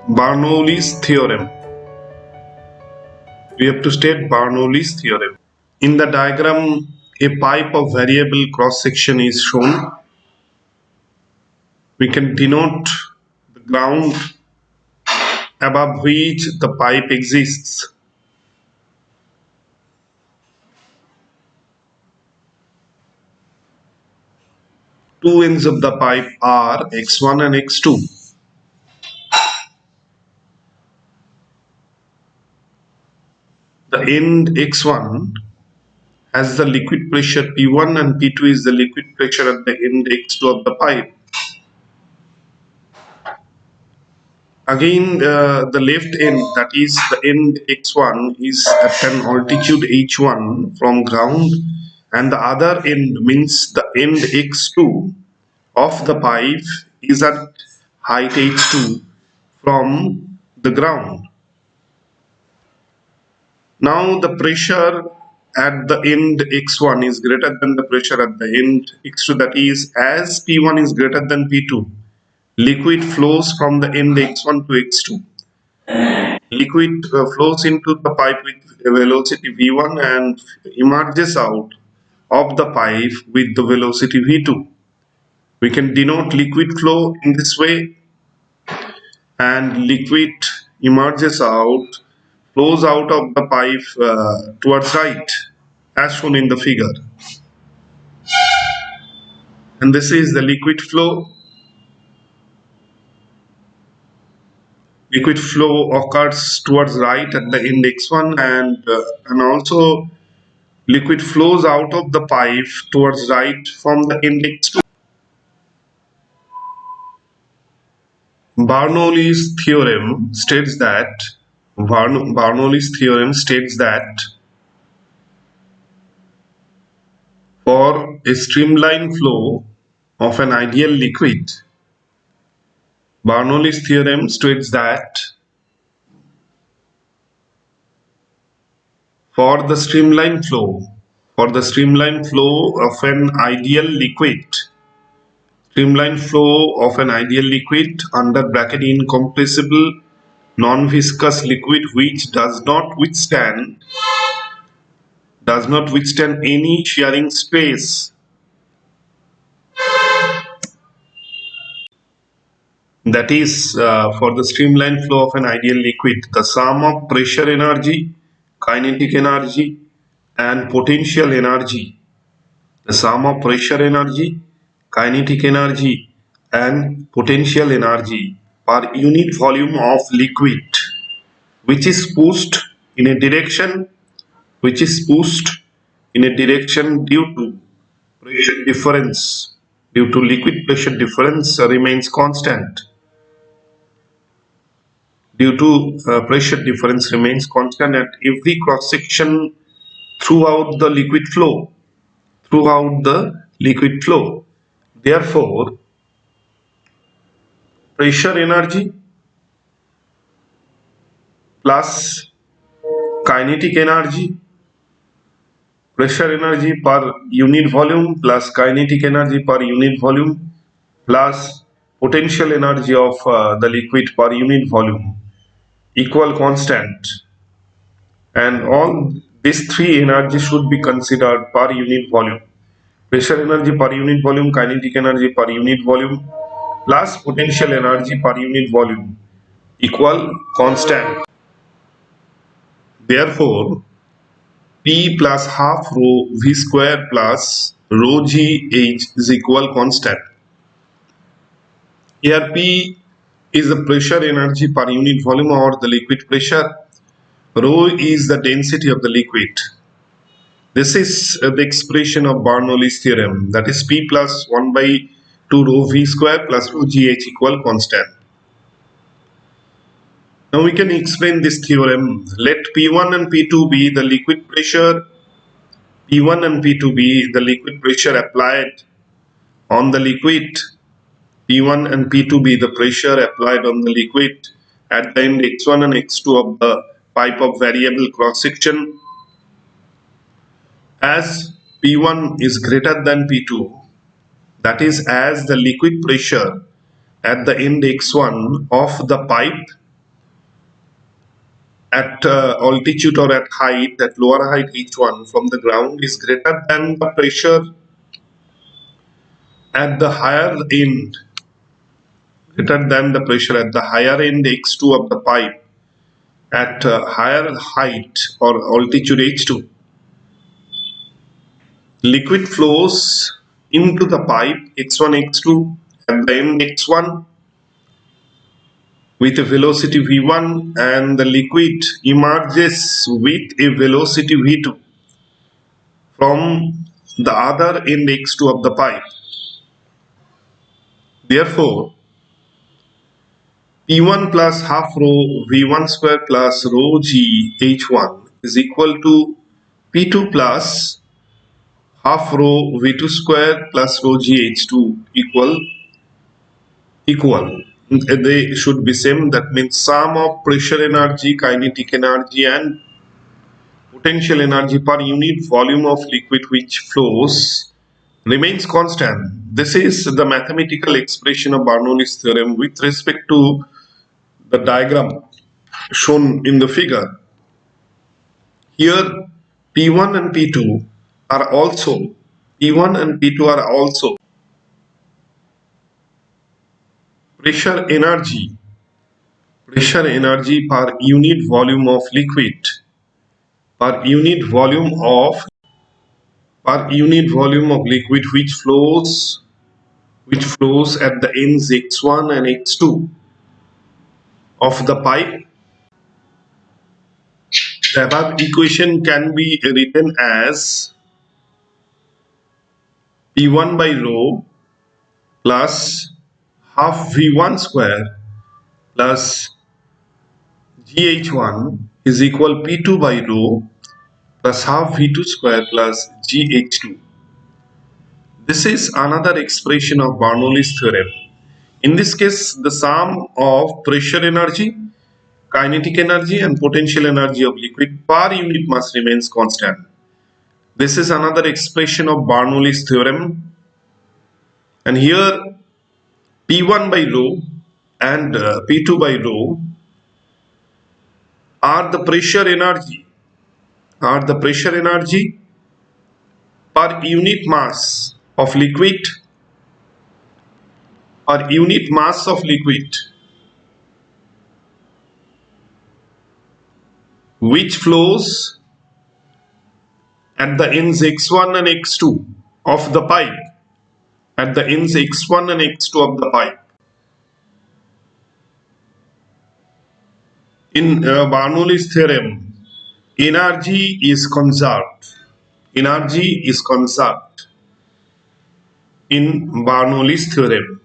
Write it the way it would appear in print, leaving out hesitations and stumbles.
Bernoulli's theorem. We have to state Bernoulli's theorem. In the diagram, a pipe of variable cross section is shown. We can denote the ground above which the pipe exists. Two ends of the pipe are x1 and x2. The end x1 has the liquid pressure P1 and P2 is the liquid pressure at the end x2 of the pipe. Again, the left end, that is the end x1, is at an altitude h1 from ground, and the other end means the end x2 of the pipe is at height h2 from the ground. Now the pressure at the end x1 is greater than the pressure at the end x2, that is, as P1 is greater than P2, liquid flows from the end x1 to x2. Liquid flows into the pipe with a velocity v1 and emerges out of the pipe with the velocity v2. We can denote liquid flow in this way, and liquid emerges out, flows out of the pipe towards right, as shown in the figure. And this is the liquid flow. Liquid flow occurs towards right at the end x1, and also liquid flows out of the pipe towards right from the end x2. Bernoulli's theorem states that for a streamline flow of an ideal liquid, Bernoulli's theorem states that for the streamline flow of an ideal liquid, under bracket incompressible non-viscous liquid which does not withstand any shearing stress, that is, for the streamline flow of an ideal liquid, the sum of pressure energy, kinetic energy and potential energy, the sum of pressure energy, kinetic energy and potential energy per unit volume of liquid which is pushed in a direction due to pressure difference, liquid pressure difference remains constant. Pressure difference remains constant at every cross section throughout the liquid flow. Therefore, pressure energy plus kinetic energy, pressure energy per unit volume plus kinetic energy per unit volume plus potential energy of the liquid per unit volume equal constant, and all these three energies should be considered per unit volume. Pressure energy per unit volume, kinetic energy per unit volume plus potential energy per unit volume equal constant. Therefore, P plus half rho V square plus rho G H is equal constant. Here P is the pressure energy per unit volume or the liquid pressure. Rho is the density of the liquid. This is the expression of Bernoulli's theorem, that is P plus 1 by 2 rho V square plus rho GH equal constant. Now we can explain this theorem. Let P1 and P2 be the liquid pressure. P1 and P2 be the liquid pressure applied on the liquid. P1 and P2 be the pressure applied on the liquid at the end x1 and x2 of the pipe of variable cross section. As P1 is greater than P2, that is, as the liquid pressure at the end x1 of the pipe at altitude or at height, at lower height h1 from the ground is greater than the pressure at the higher end, greater than the pressure at the higher end x2 of the pipe at higher height or altitude h2. Liquid flows into the pipe x1 x2 at the end x1 with a velocity v1, and the liquid emerges with a velocity v2 from the other end x2 of the pipe. Therefore, P1 plus half rho V1 square plus rho G H1 is equal to P2 plus half rho V2 square plus rho G H2 equal. They should be same. That means sum of pressure energy, kinetic energy and potential energy per unit volume of liquid which flows remains constant. This is the mathematical expression of Bernoulli's theorem with respect to the diagram shown in the figure. Here P1 and P2 are also pressure energy per unit volume of liquid, per unit volume of liquid which flows at the ends x1 and x2 of the pipe. The above equation can be written as P1 by rho plus half V1 square plus GH1 is equal P2 by rho plus half V2 square plus GH2. This is another expression of Bernoulli's theorem. In this case, the sum of pressure energy, kinetic energy and potential energy of liquid per unit mass remains constant. This is another expression of Bernoulli's theorem. And here P1 by rho and P2 by rho are the pressure energy per unit mass of liquid which flows at the ends x1 and x2 of the pipe, at the ends x1 and x2 of the pipe. In Bernoulli's theorem, energy is conserved in Bernoulli's theorem.